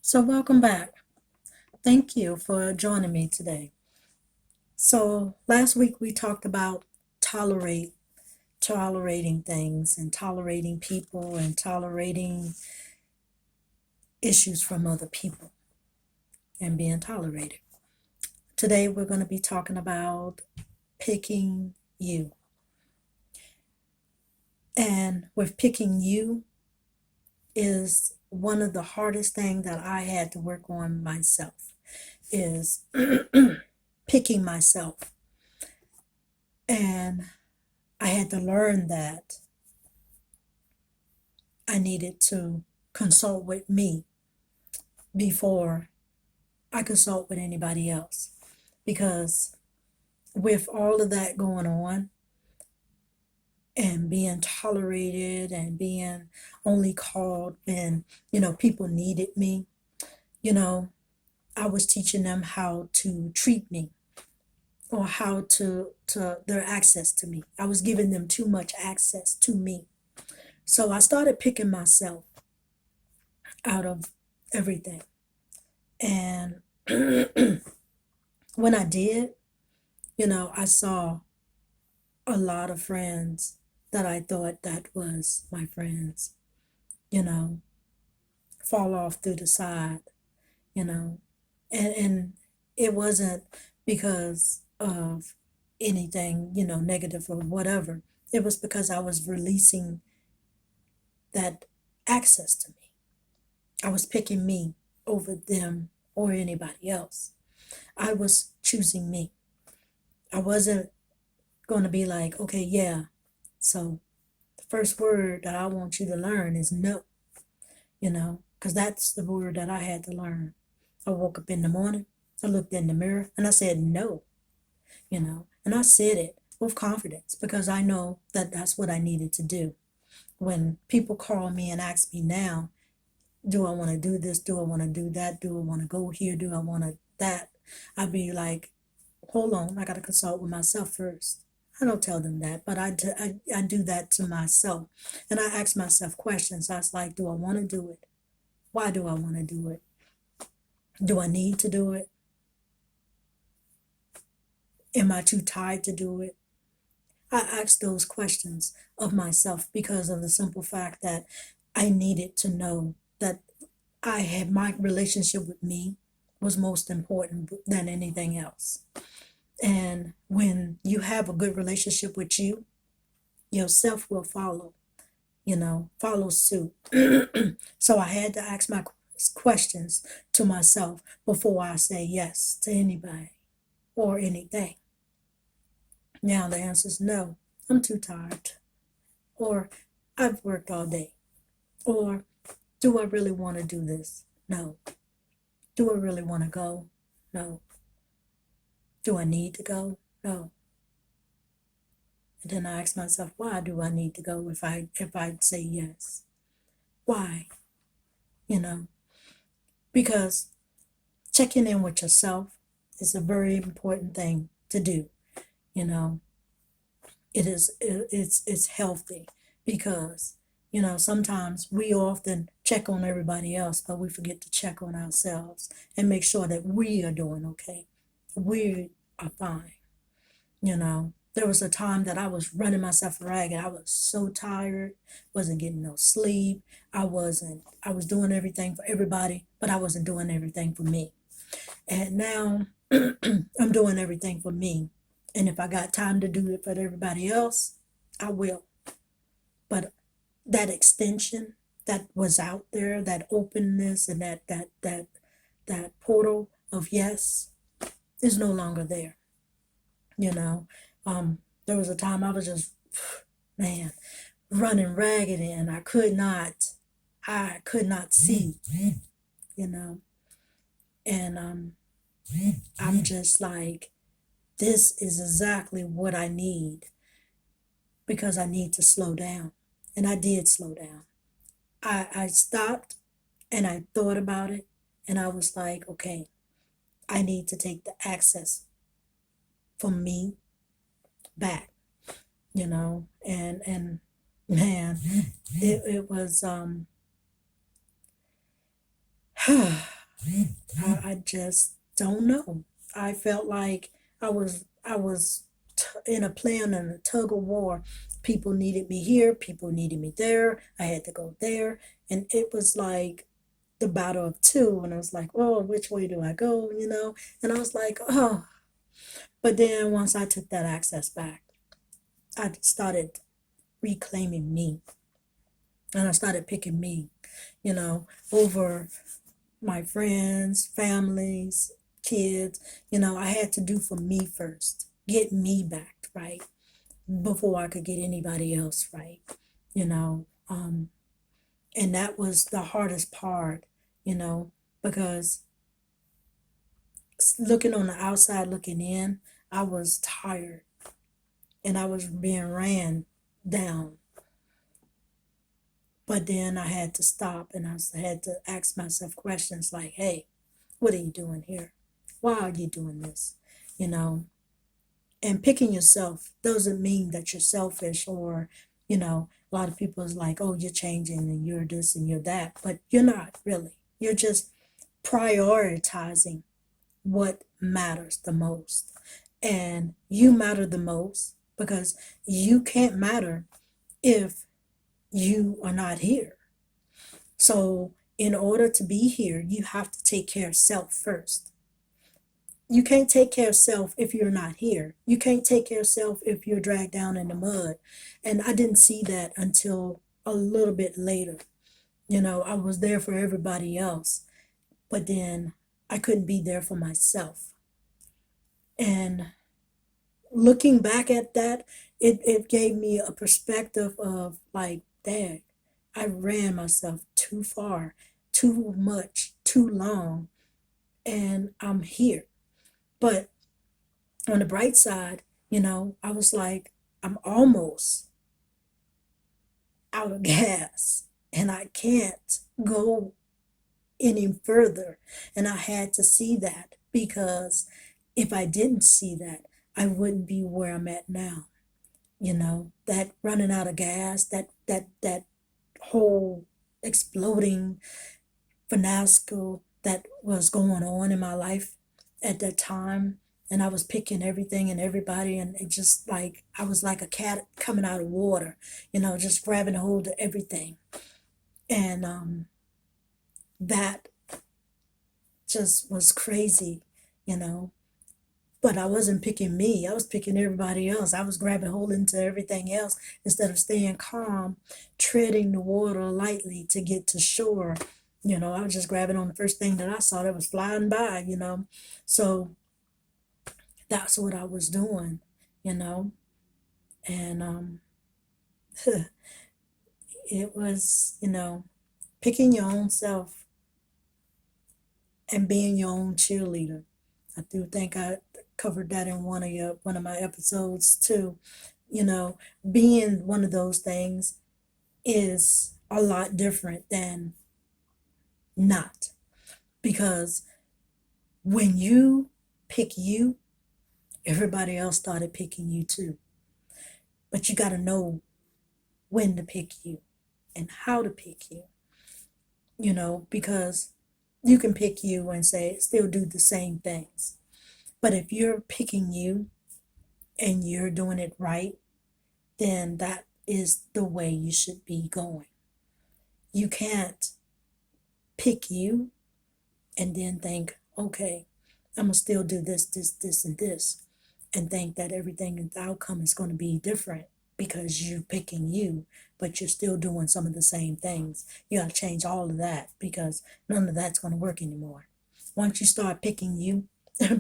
So, welcome back. Thank you for joining me today. So, last week we talked about tolerate tolerating things and tolerating people and tolerating issues from other people and being tolerated. Today we're going to be talking about picking you. And with picking you is one of the hardest things that I had to work on myself is picking myself. And I had to learn that I needed to consult with me before I consult with anybody else. Because with all of that going on and being tolerated and being only called when, people needed me, you know, I was teaching them how to treat me or how to their access to me. I was giving them too much access to me. So I started picking myself out of everything. And when I did, I saw a lot of friends that I thought that was my friends, you know, fall off through the side, you know. And it wasn't because of anything, negative or whatever. It was because I was releasing that access to me. I was picking me over them or anybody else. I was choosing me. I wasn't going to be like, okay, yeah. So the first word that I want you to learn is no, because that's the word that I had to learn. I woke up in the morning, I looked in the mirror, and I said no, and I said it with confidence because I know that that's what I needed to do. When people call me and ask me now, do I want to do this? Do I want to do that? Do I want to go here? Do I want to that? I'd be like, hold on, I got to consult with myself first. I don't tell them that, but I do that to myself. And I ask myself questions. I was like, do I want to do it? Why do I want to do it? Do I need to do it? Am I too tired to do it? I ask those questions of myself because of the simple fact that I needed to know that I had my relationship with me was most important than anything else. And when you have a good relationship with you, yourself will follow suit. So I had to ask my questions to myself before I say yes to anybody or anything. Now the answer is no, I'm too tired. Or I've worked all day. Or do I really want to do this? No. Do I really want to go? No. Do I need to go? No. And then I ask myself, why do I need to go if I say yes? Why? You know, because checking in with yourself is a very important thing to do. You know, it's healthy because sometimes we often check on everybody else, but we forget to check on ourselves and make sure that we are doing okay. We are fine. There was a time that I was running myself ragged. I was so tired, wasn't getting no sleep. I was doing everything for everybody, but I wasn't doing everything for me. And now I'm doing everything for me. And if I got time to do it for everybody else, I will. But that extension that was out there, that openness and that portal of yes is no longer there. You know, there was a time I was just, man, running ragged and I could not see, you know, and I'm just like, this is exactly what I need because I need to slow down. And I did slow down. I stopped and I thought about it and I was like, okay, I need to take the access from me back, and man, it was I just don't know. I felt like I was in a plan and a tug of war. People needed me here, people needed me there. I had to go there, and it was like the battle of two. And I was like, oh, which way do I go? And I was like, oh. But then once I took that access back, I started reclaiming me, and I started picking me, you know, over my friends, families, kids. I had to do for me first, get me back right before I could get anybody else right, you know. And that was the hardest part, you know, because looking on the outside, looking in, I was tired and I was being ran down. But then I had to stop and I had to ask myself questions like, hey, what are you doing here? Why are you doing this? You know, and picking yourself doesn't mean that you're selfish or, a lot of people is like, oh, you're changing and you're this and you're that, but you're not really. You're just prioritizing what matters the most. And you matter the most because you can't matter if you are not here. So, in order to be here, you have to take care of self first. You can't take care of self if you're not here. You can't take care of self if you're dragged down in the mud. And I didn't see that until a little bit later. I was there for everybody else, but then I couldn't be there for myself. And looking back at that, it gave me a perspective of like, dang, I ran myself too far, too much, too long, and I'm here. But on the bright side, I was like, I'm almost out of gas and I can't go any further. And I had to see that because if I didn't see that, I wouldn't be where I'm at now. That running out of gas, that whole exploding finasco that was going on in my life at that time. And I was picking everything and everybody, and it just like I was like a cat coming out of water, just grabbing hold of everything. And that just was crazy, you know. But I wasn't picking me, I was picking everybody else. I was grabbing hold into everything else instead of staying calm, treading the water lightly to get to shore. I was just grabbing on the first thing that I saw that was flying by. So that's what I was doing, you know. And it was, picking your own self and being your own cheerleader. I do think I covered that in one of my episodes too. Being one of those things is a lot different than not, because when you pick you, everybody else started picking you too. But you got to know when to pick you and how to pick you, because you can pick you and say still do the same things. But if you're picking you and you're doing it right, then that is the way you should be going. You can't pick you and then think, okay, I'm gonna still do this, and this, and think that everything in the outcome is going to be different because you're picking you, but you're still doing some of the same things. You got to change all of that because none of that's going to work anymore. Once you start picking you,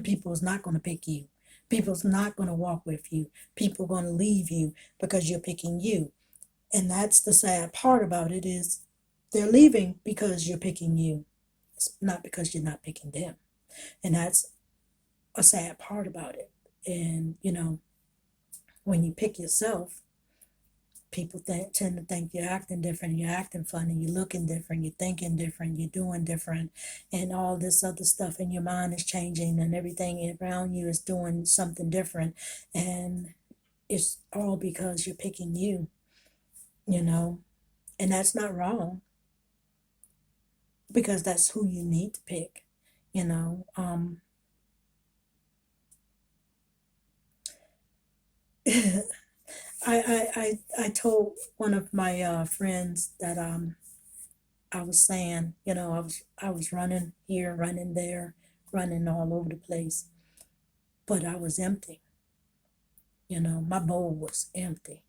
people's not going to pick you. People's not going to walk with you. People are going to leave you because you're picking you. And that's the sad part about it is they're leaving because you're picking you. It's not because you're not picking them. And that's a sad part about it. And, when you pick yourself, people tend to think you're acting different, you're acting funny, you're looking different, you're thinking different, you're doing different, and all this other stuff in your mind is changing, and everything around you is doing something different. And it's all because you're picking you, you know, and that's not wrong because that's who you need to pick. you know. I told one of my friends that I was saying, I was running here, running there, running all over the place, but I was empty. My bowl was empty.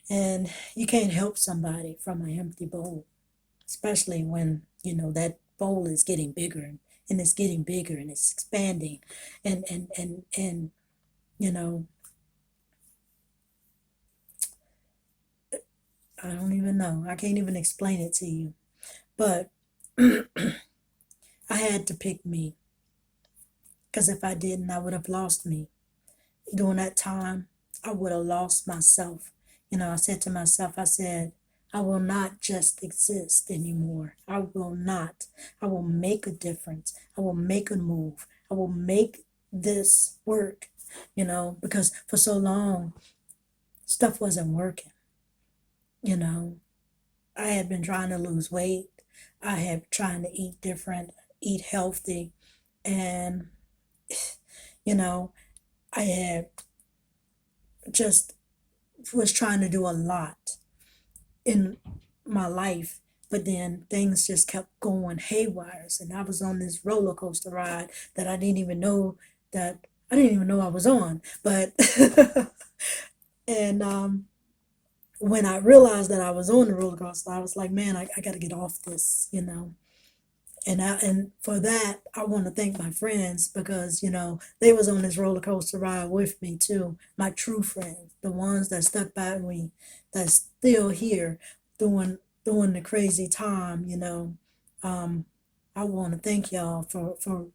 And you can't help somebody from an empty bowl, especially when, that bowl is getting bigger and it's getting bigger and it's expanding. And you know, I don't even know. I can't even explain it to you. But I had to pick me because if I didn't, I would have lost me. During that time, I would have lost myself. I said to myself, I said, I will not just exist anymore. I will not. I will make a difference. I will make a move. I will make this work, because for so long, stuff wasn't working. You know, I had been trying to lose weight. I had trying to eat different, eat healthy, and you know, I had just was trying to do a lot in my life, but then things just kept going haywires, and I was on this roller coaster ride that I didn't even know I was on. But and when I realized that I was on the roller coaster, I was like, man, I got to get off this. And for that, I want to thank my friends because they was on this roller coaster ride with me too. My true friends, the ones that stuck by me, that's still here, doing the crazy time. I want to thank y'all for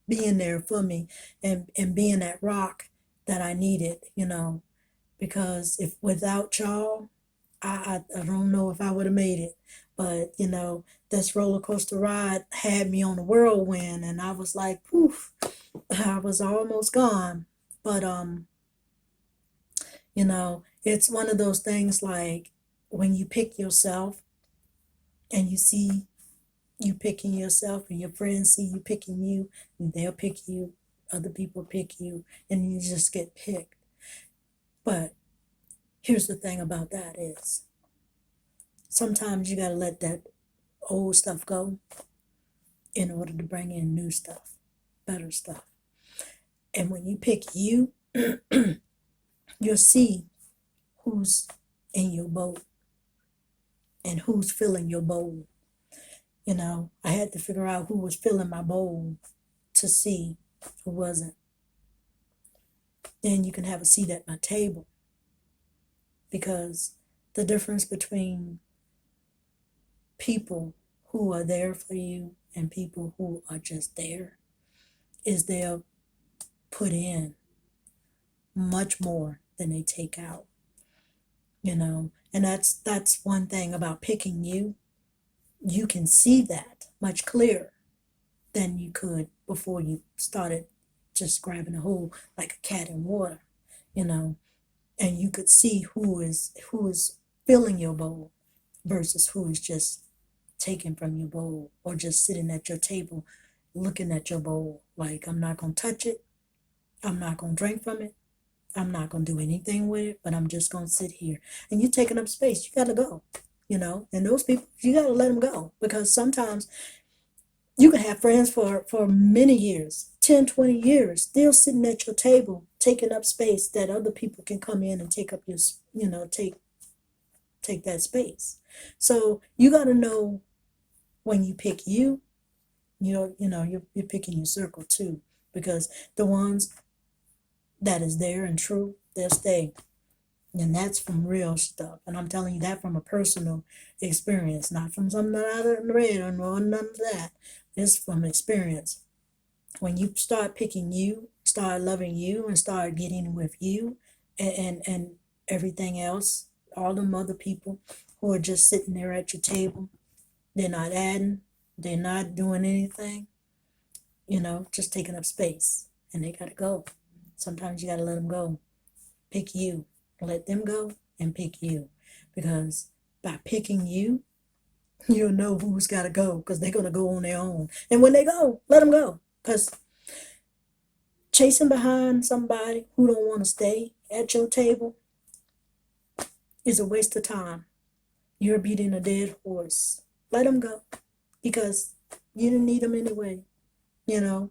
being there for me and being that rock that I needed. Because if without y'all, I don't know if I would have made it. But this roller coaster ride had me on a whirlwind, and I was like, poof, I was almost gone. But it's one of those things like when you pick yourself and you see you picking yourself, and your friends see you picking you, and they'll pick you, other people pick you, and you just get picked. But here's the thing about that is sometimes you got to let that old stuff go in order to bring in new stuff, better stuff. And when you pick you, you'll see who's in your boat and who's filling your bowl. I had to figure out who was filling my bowl to see who wasn't. Then you can have a seat at my table, because the difference between people who are there for you and people who are just there is they'll put in much more than they take out. And that's one thing about picking you. You can see that much clearer than you could before you started just grabbing a hold like a cat in water, you know, and you could see who is filling your bowl versus who is just taking from your bowl or just sitting at your table looking at your bowl like, I'm not gonna touch it, I'm not gonna drink from it, I'm not gonna do anything with it, but I'm just gonna sit here. And you're taking up space. You gotta go, And those people, you gotta let them go, because sometimes you can have friends for many years, 10, 20 years, still sitting at your table, taking up space that other people can come in and take up your, take that space. So you gotta know when you pick you're picking your circle too, because the ones that is there and true, they'll stay. And that's from real stuff. And I'm telling you that from a personal experience, not from something that I read or know, none of that. It's from experience. When you start picking you, start loving you, and start getting with you, and everything else, all them other people who are just sitting there at your table, they're not adding, they're not doing anything, just taking up space, and they gotta go. Sometimes you gotta let them go. Pick you. Let them go and pick you. Because by picking you, You'll know who's got to go because they're going to go on their own. And when they go, let them go. Because chasing behind somebody who don't want to stay at your table is a waste of time. You're beating a dead horse. Let them go because you didn't need them anyway, you know.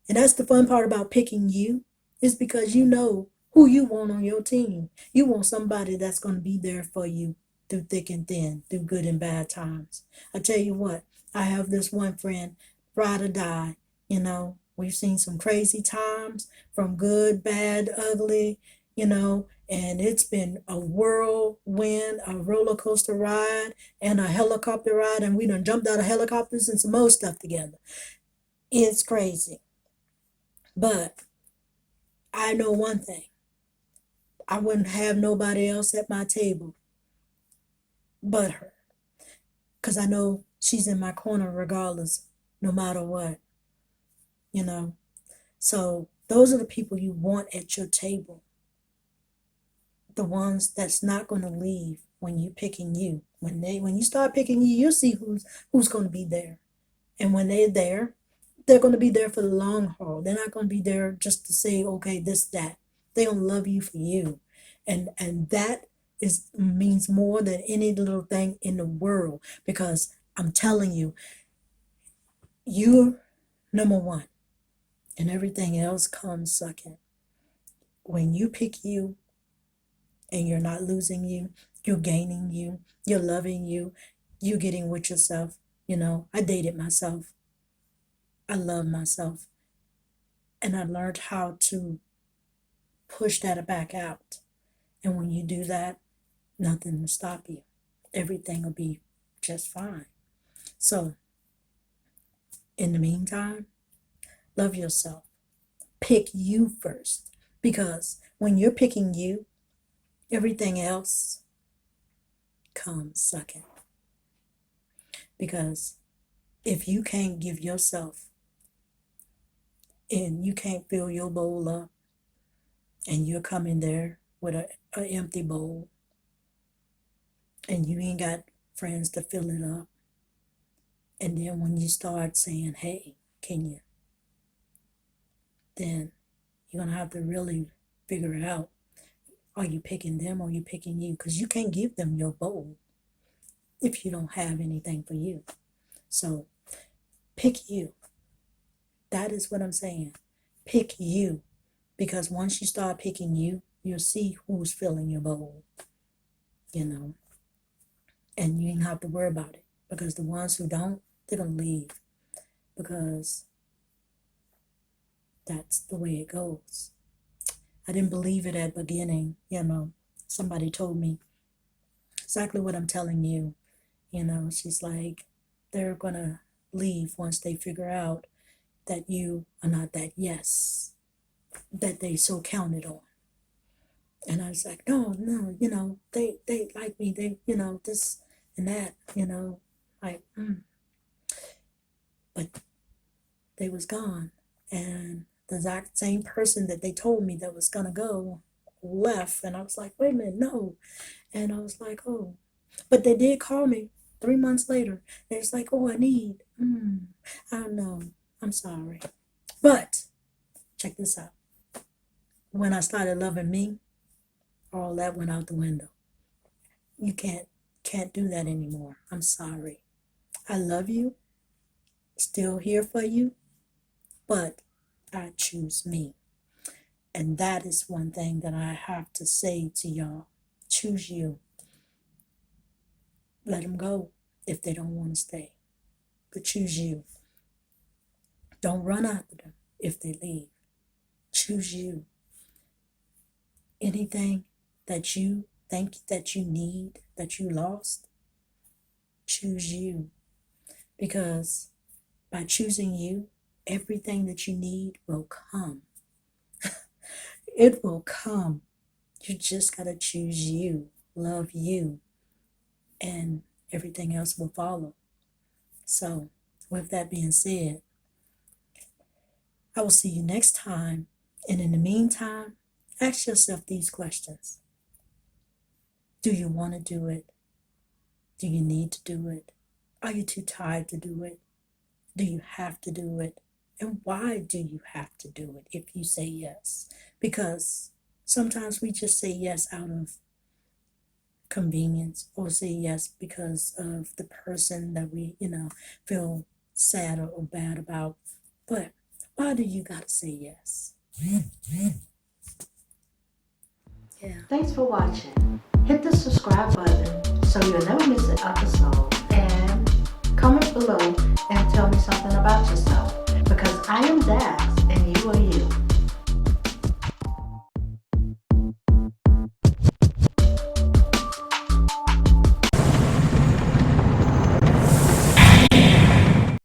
And that's the fun part about picking you, is because you know who you want on your team. You want somebody that's going to be there for you through thick and thin, through good and bad times. I tell you what, I have this one friend, ride or die, you know. We've seen some crazy times, from good, bad, ugly, you know, and it's been a whirlwind, a roller coaster ride, and a helicopter ride, and we done jumped out of helicopters and some more stuff together. It's crazy. But I know one thing. I wouldn't have nobody else at my table but her. Because I know she's in my corner regardless, no matter what, you know. So those are the people you want at your table. The ones that's not going to leave when you picking you. When you start picking you, you'll see who's going to be there. And when they're going to be there for the long haul. They're not going to be there just to say, okay, this, that. They don't love you for you. And that means more than any little thing in the world, because I'm telling you, you're number one and everything else comes second. When you pick you and you're not losing you, you're gaining you, you're loving you, you're getting with yourself. You know, I dated myself. I love myself. And I learned how to push that back out. And when you do that, nothing will stop you. Everything will be just fine. So, in the meantime, love yourself. Pick you first. Because when you're picking you, everything else comes second. Because if you can't give yourself and you can't fill your bowl up, and you're coming there with an empty bowl, and you ain't got friends to fill it up, and then when you start saying, hey, can you? Then you're going to have to really figure it out. Are you picking them or are you picking you? Because you can't give them your bowl if you don't have anything for you. So pick you. That is what I'm saying. Pick you. Because once you start picking you, you'll see who's filling your bowl, you know. And you ain't have to worry about it. Because the ones who don't, they're going to leave. Because that's the way it goes. I didn't believe it at the beginning, you know. Somebody told me exactly what I'm telling you. You know, she's like, they're going to leave once they figure out that you are not that yes that they so counted on. And I was like, no, you know, they like me, they, you know, this and that, you know, like, but they was gone. And the exact same person that they told me that was gonna go left. And I was like, wait a minute, no. And I was like, oh, but they did call me 3 months later. And it's like, oh, I need, I don't know, I'm sorry. But check this out. When I started loving me, all that went out the window. You can't do that anymore. I'm sorry. I love you, still here for you, but I choose me. And that is one thing that I have to say to y'all. Choose you. Let them go if they don't want to stay. But choose you. Don't run after them if they leave. Choose you. Anything that you think that you need, that you lost, choose you. Because by choosing you, everything that you need will come. It will come. You just got to choose you, love you, and everything else will follow. So, with that being said, I will see you next time. And in the meantime, ask yourself these questions. Do you want to do it? Do you need to do it? Are you too tired to do it? Do you have to do it? And why do you have to do it if you say yes? Because sometimes we just say yes out of convenience or say yes because of the person that we, feel sad or bad about. But why do you gotta say yes? Yeah. Thanks for watching. Hit the subscribe button so you'll never miss an episode. And comment below and tell me something about yourself. Because I am Dax and you are you.